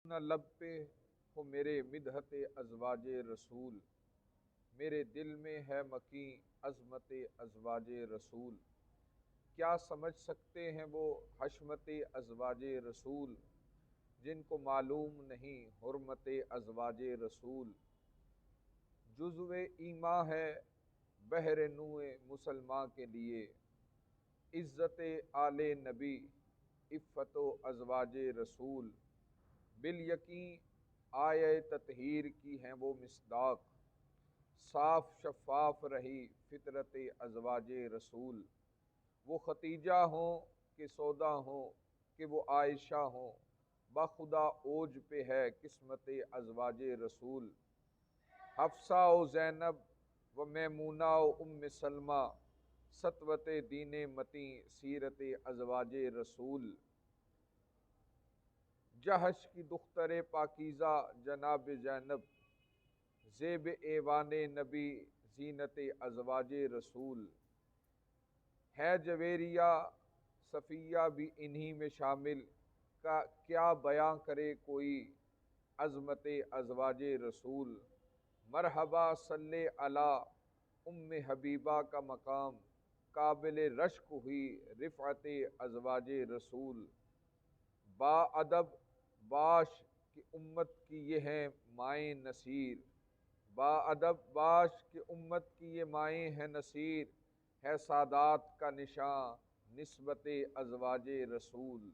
نہ لب پہ ہو میرے مدحت ازواج رسول، میرے دل میں ہے مکیں عظمت ازواج رسول۔ کیا سمجھ سکتے ہیں وہ حشمت ازواج رسول، جن کو معلوم نہیں حرمت ازواج رسول۔ جزو ایمان ہے بحر نوح مسلمان کے لیے، عزت آل نبی عفت و ازواج رسول۔ بالیقین آیہ تطہیر کی ہیں وہ مصداق، صاف شفاف رہی فطرت ازواج رسول۔ وہ ختیجہ ہوں کہ سودا ہوں کہ وہ عائشہ ہوں، بخدا اوج پہ ہے قسمت ازواج رسول۔ حفصہ و زینب و میمونہ و ام سلمہ، سطوت دین متیں سیرت ازواج رسول۔ جہش کی دختر پاکیزہ جناب زینب، زیب ایوان نبی زینت ازواج رسول۔ ہے جویریہ صفیہ بھی انہی میں شامل، کا کیا بیاں کرے کوئی عظمت ازواج رسول۔ مرحبا صلی علی ام حبیبہ کا مقام، قابل رشک ہوئی رفعت ازواج رسول۔ با ادب باش کہ امت کی یہ ہیں مائیں نصیر، با ادب باش کہ امت کی یہ مائیں ہیں نصیر۔ ہے سادات کا نشاں نسبت ازواج رسول۔